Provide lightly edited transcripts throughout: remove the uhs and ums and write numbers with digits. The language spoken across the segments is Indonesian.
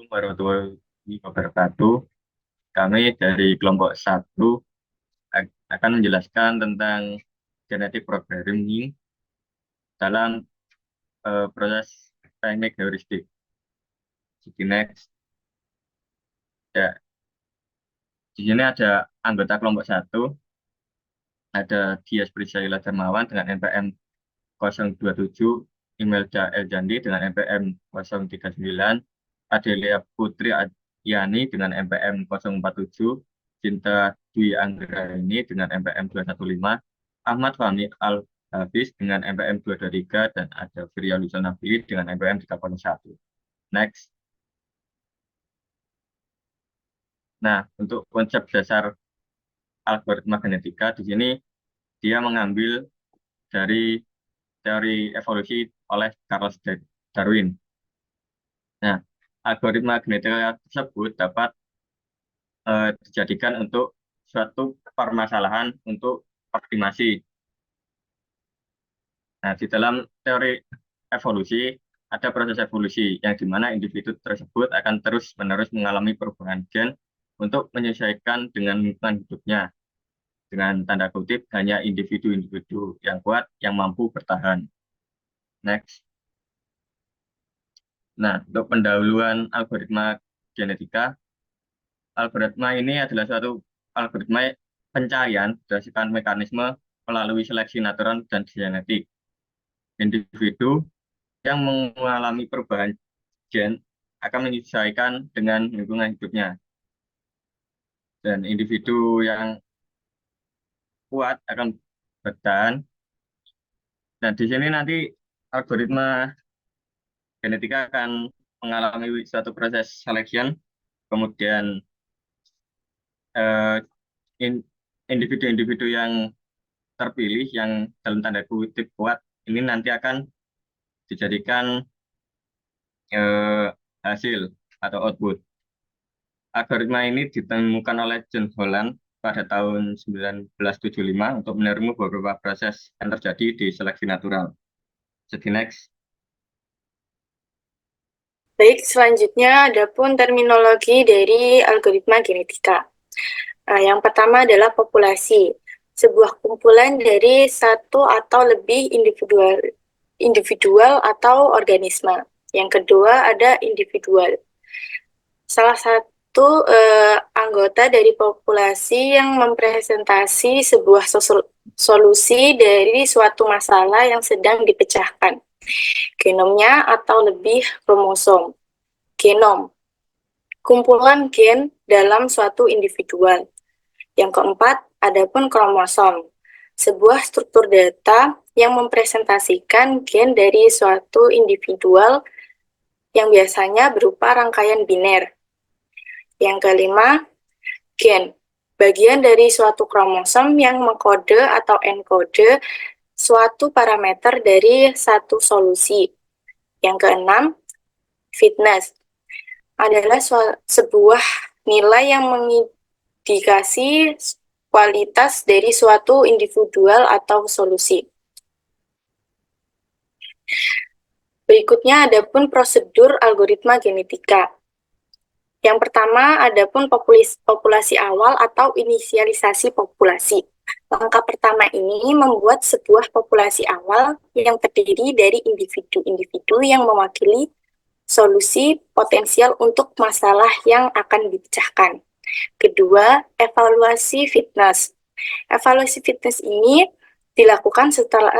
warahmatullahi wabarakatuh. Kami dari kelompok satu akan menjelaskan tentang genetic programming dalam proses teknik heuristik. Jadi next, ya, di sini ada anggota kelompok satu, ada Dias Priscilla Darmawan dengan NPM 027, Imelda Eljandi dengan NPM 039, Adelia Putri Yani dengan NPM 047, Cinta Dwi Anggraini dengan NPM 215, Ahmad Fahmi Al-Hafiz dengan NPM 223, dan ada Firya Lusana Billy dengan NPM 301. Next. Nah, untuk konsep dasar algoritma genetika, di sini dia mengambil dari teori evolusi oleh Charles Darwin. Nah, algoritma genetika tersebut dapat dijadikan untuk suatu permasalahan untuk optimasi. Nah, di dalam teori evolusi, ada proses evolusi yang dimana individu tersebut akan terus-menerus mengalami perubahan gen untuk menyesuaikan dengan lingkungan hidupnya. Dengan tanda kutip, hanya individu-individu yang kuat yang mampu bertahan. Next. Nah, untuk pendahuluan algoritma genetika, algoritma ini adalah suatu algoritma pencarian berdasarkan mekanisme melalui seleksi natural dan genetik. Individu yang mengalami perubahan gen akan menyesuaikan dengan lingkungan hidupnya. Dan individu yang kuat akan bertahan. Dan di sini nanti algoritma genetika akan mengalami suatu proses selection, kemudian eh, individu-individu yang terpilih yang dalam tanda kutip kuat ini nanti akan dijadikan hasil atau output. Algoritma ini ditemukan oleh John Holland pada tahun 1975 untuk menerimui beberapa proses yang terjadi di seleksi natural. Jadi next. Baik, selanjutnya ada pun terminologi dari algoritma genetika. Yang pertama adalah populasi, sebuah kumpulan dari satu atau lebih individual atau organisme. Yang kedua ada individual. Salah satu anggota dari populasi yang mempresentasi sebuah solusi dari suatu masalah yang sedang dipecahkan. Genomnya atau lebih kromosom. Genom, kumpulan gen dalam suatu individual. Yang keempat, adapun kromosom, sebuah struktur data yang mempresentasikan gen dari suatu individual yang biasanya berupa rangkaian biner. Yang kelima, gen, bagian dari suatu kromosom yang mengkode atau enkode suatu parameter dari satu solusi. Yang keenam, fitness, adalah sebuah nilai yang mengindikasi kualitas dari suatu individual atau solusi. Berikutnya adapun prosedur algoritma genetika. Yang pertama adapun populasi awal atau inisialisasi populasi. Langkah pertama ini membuat sebuah populasi awal yang terdiri dari individu-individu yang mewakili solusi potensial untuk masalah yang akan dipecahkan. Kedua, evaluasi fitness. Evaluasi fitness ini dilakukan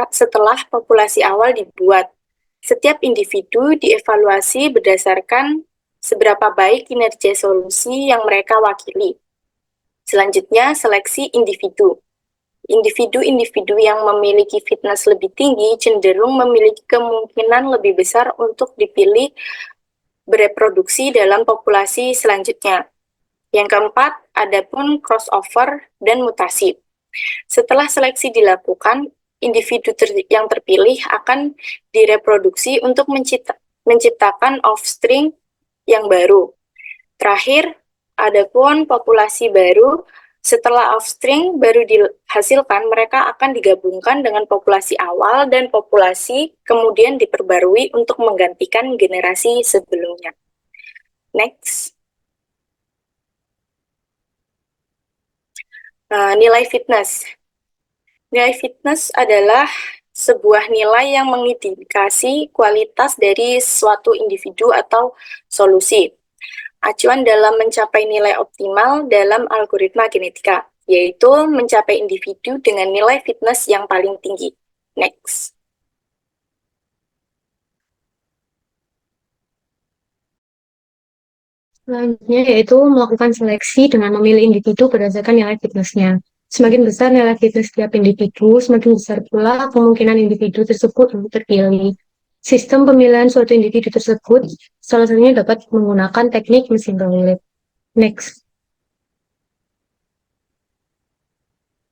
setelah populasi awal dibuat. Setiap individu dievaluasi berdasarkan seberapa baik kinerja solusi yang mereka wakili. Selanjutnya, seleksi individu. Individu-individu yang memiliki fitness lebih tinggi cenderung memiliki kemungkinan lebih besar untuk dipilih bereproduksi dalam populasi selanjutnya. Yang keempat, adapun crossover dan mutasi. Setelah seleksi dilakukan, individu yang terpilih akan direproduksi untuk menciptakan offspring yang baru. Terakhir, adapun populasi baru. Setelah offspring baru dihasilkan, mereka akan digabungkan dengan populasi awal dan populasi kemudian diperbarui untuk menggantikan generasi sebelumnya. Next. Nilai fitness. Nilai fitness adalah sebuah nilai yang mengindikasi kualitas dari suatu individu atau solusi. Acuan dalam mencapai nilai optimal dalam algoritma genetika, yaitu mencapai individu dengan nilai fitness yang paling tinggi. Next. Selanjutnya yaitu melakukan seleksi dengan memilih individu berdasarkan nilai fitnessnya. Semakin besar nilai fitness setiap individu, semakin besar pula kemungkinan individu tersebut untuk terpilih. Sistem pemilihan suatu individu tersebut salah satunya dapat menggunakan teknik mesin relate. Next.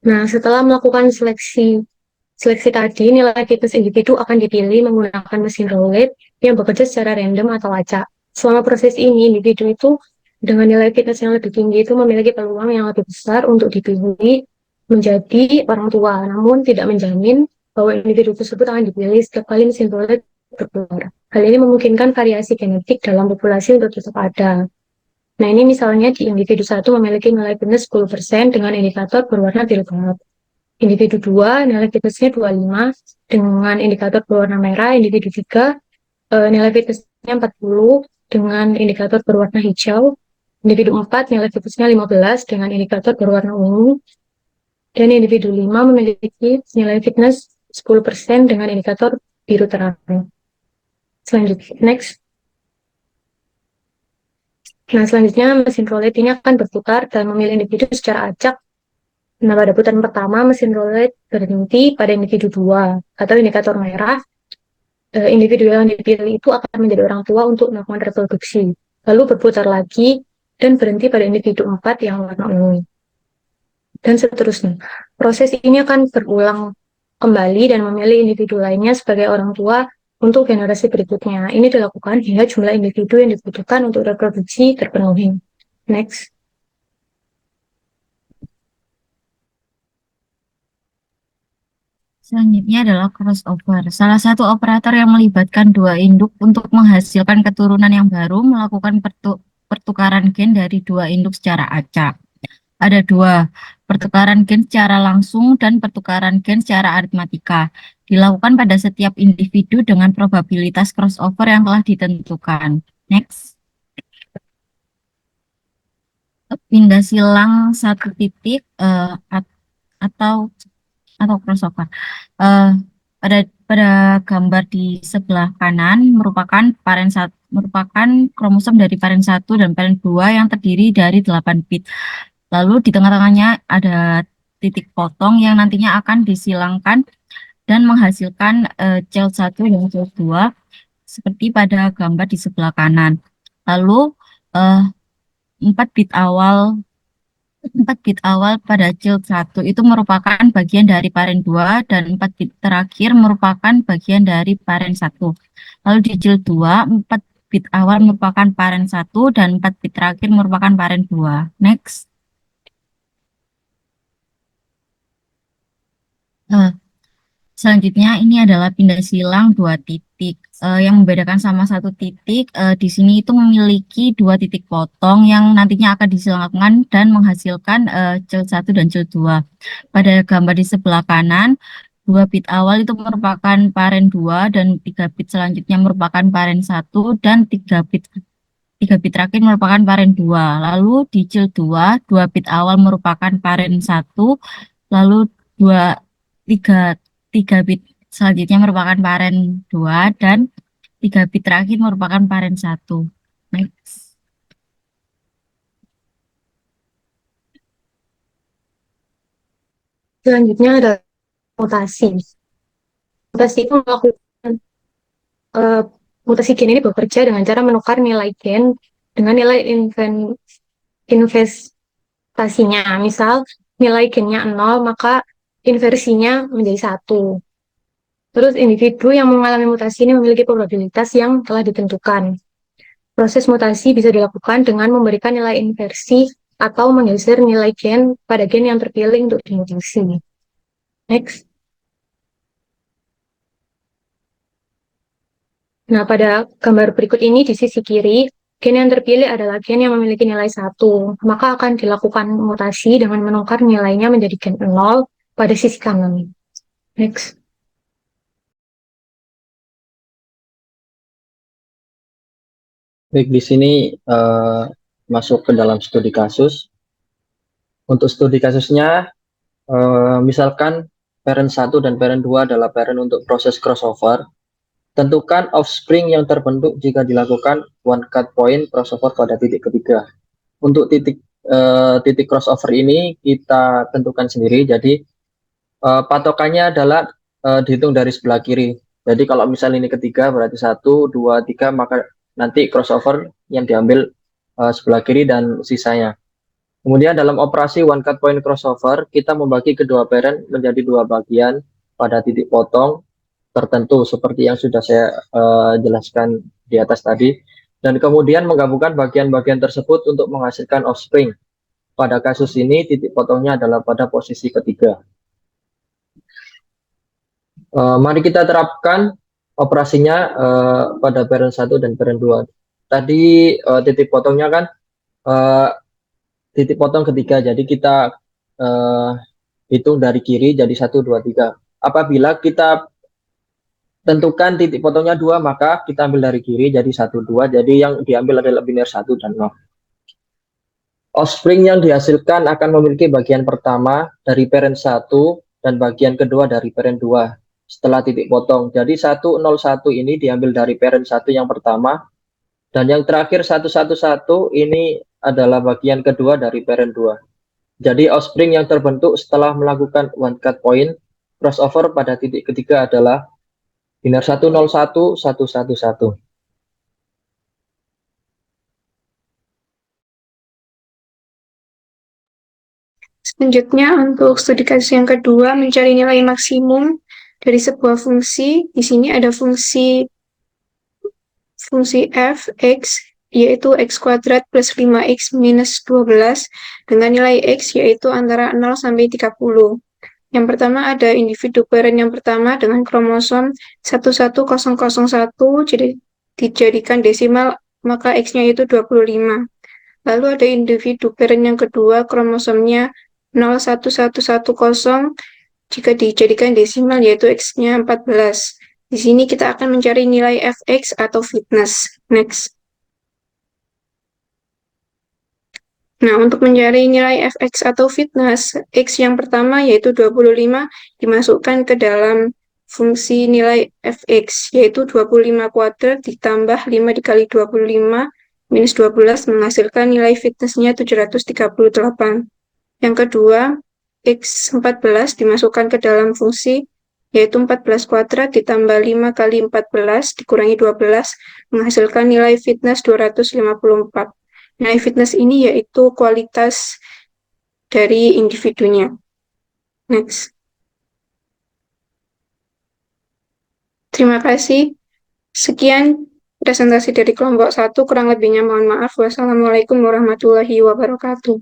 Nah, setelah melakukan seleksi tadi, nilai fitness individu akan dipilih menggunakan mesin relate yang bekerja secara random atau acak. Selama proses ini, individu itu dengan nilai fitness yang lebih tinggi itu memiliki peluang yang lebih besar untuk dipilih menjadi orang tua, namun tidak menjamin bahwa individu tersebut akan dipilih setiap kali mesin relate berkeluar. Hal ini memungkinkan variasi genetik dalam populasi untuk tetap ada. Nah, ini misalnya di individu 1 memiliki nilai fitness 10% dengan indikator berwarna biru gelap. Individu 2 nilai fitnessnya 25 dengan indikator berwarna merah. Individu 3 nilai fitnessnya 40 dengan indikator berwarna hijau. Individu 4 nilai fitnessnya 15 dengan indikator berwarna ungu. Dan individu 5 memiliki nilai fitness 10% dengan indikator biru terang. Selanjutnya, next. Nah, selanjutnya mesin roulette ini akan berputar dan memilih individu secara acak. Nah, pada putaran pertama, mesin roulette berhenti pada individu 2 atau indikator merah. Individu yang dipilih itu akan menjadi orang tua untuk melakukan reproduksi. Lalu berputar lagi dan berhenti pada individu 4 yang warna ungu. Dan seterusnya. Proses ini akan berulang kembali dan memilih individu lainnya sebagai orang tua untuk generasi berikutnya. Ini dilakukan hingga jumlah individu yang dibutuhkan untuk reproduksi terpenuhi. Next. Selanjutnya adalah crossover. Salah satu operator yang melibatkan dua induk untuk menghasilkan keturunan yang baru melakukan pertukaran gen dari dua induk secara acak. Ada dua, pertukaran gen secara langsung dan pertukaran gen secara aritmatika. Dilakukan pada setiap individu dengan probabilitas crossover yang telah ditentukan. Next. Pindah silang satu titik atau crossover. Pada gambar di sebelah kanan merupakan kromosom dari paren 1 dan paren 2 yang terdiri dari 8 bit. Lalu di tengah-tengahnya ada titik potong yang nantinya akan disilangkan dan menghasilkan child 1 dan child 2 seperti pada gambar di sebelah kanan. Lalu 4 bit awal pada child 1 itu merupakan bagian dari paren 2 dan 4 bit terakhir merupakan bagian dari paren 1. Lalu di child 2, 4 bit awal merupakan paren 1 dan 4 bit terakhir merupakan paren 2. Next. Selanjutnya ini adalah pindah silang dua titik. Yang membedakan sama satu titik di sini itu memiliki dua titik potong yang nantinya akan disilangkan dan menghasilkan child 1 dan child 2. Pada gambar di sebelah kanan, 2 bit awal itu merupakan paren 2 dan 3 bit selanjutnya merupakan paren 1 dan 3 bit terakhir merupakan paren 2. Lalu di child 2, 2 bit awal merupakan paren 1, lalu 3 bit selanjutnya merupakan paren 2 dan 3 bit terakhir merupakan paren 1. Next. Selanjutnya ada mutasi. Mutasi itu melakukan mutasi gen ini bekerja dengan cara menukar nilai gen dengan nilai investasinya. Misal nilai gennya 0, maka inversinya menjadi 1. Terus individu yang mengalami mutasi ini memiliki probabilitas yang telah ditentukan. Proses mutasi bisa dilakukan dengan memberikan nilai inversi atau menggeser nilai gen pada gen yang terpilih untuk dimutasi. Next. Nah, pada gambar berikut ini di sisi kiri gen yang terpilih adalah gen yang memiliki nilai 1, maka akan dilakukan mutasi dengan menukar nilainya menjadi gen 0 pada sisi kanan. Next. Baik, di sini masuk ke dalam studi kasus. Untuk studi kasusnya, misalkan parent 1 dan parent 2 adalah parent untuk proses crossover. Tentukan offspring yang terbentuk jika dilakukan one cut point crossover pada titik ketiga. Untuk titik crossover ini kita tentukan sendiri. Jadi patokannya adalah dihitung dari sebelah kiri. Jadi kalau misalnya ini ketiga berarti 1, 2, 3, maka nanti crossover yang diambil sebelah kiri dan sisanya. Kemudian dalam operasi one cut point crossover, kita membagi kedua parent menjadi dua bagian pada titik potong tertentu seperti yang sudah saya jelaskan di atas tadi. Dan kemudian menggabungkan bagian-bagian tersebut untuk menghasilkan offspring. Pada kasus ini titik potongnya adalah pada posisi ketiga. Mari kita terapkan operasinya pada parent 1 dan parent 2. Tadi titik potongnya kan titik potong ketiga, jadi kita hitung dari kiri jadi 1, 2, 3. Apabila kita tentukan titik potongnya 2, maka kita ambil dari kiri jadi 1, 2, jadi yang diambil adalah biner 1 dan 0. Offspring yang dihasilkan akan memiliki bagian pertama dari parent 1 dan bagian kedua dari parent 2 setelah titik potong. Jadi 1, 0, 1 ini diambil dari parent 1 yang pertama, dan yang terakhir 1, 1, 1 ini adalah bagian kedua dari parent 2. Jadi offspring yang terbentuk setelah melakukan one cut point crossover pada titik ketiga adalah biner 1, 0, 1, 1, 1, 1. Selanjutnya, untuk studi kasus yang kedua, mencari nilai maksimum dari sebuah fungsi. Di sini ada fungsi f, x, yaitu x kuadrat plus 5x minus 12, dengan nilai x yaitu antara 0 sampai 30. Yang pertama ada individu parent yang pertama dengan kromosom 11001, jadi dijadikan desimal, maka x-nya itu 25. Lalu ada individu parent yang kedua, kromosomnya 01110, jika dijadikan desimal yaitu x-nya 14. Di sini kita akan mencari nilai fx atau fitness. Next. Nah, untuk mencari nilai fx atau fitness, x yang pertama yaitu 25 dimasukkan ke dalam fungsi nilai fx, yaitu 25 kuadrat ditambah 5 dikali 25 minus 12 menghasilkan nilai fitnessnya 738. Yang kedua, x 14 dimasukkan ke dalam fungsi, yaitu 14 kuadrat ditambah 5 kali 14 dikurangi 12 menghasilkan nilai fitness 254. Nilai fitness ini yaitu kualitas dari individunya. Next. Terima kasih. Sekian presentasi dari kelompok 1, kurang lebihnya mohon maaf. Wassalamualaikum warahmatullahi wabarakatuh.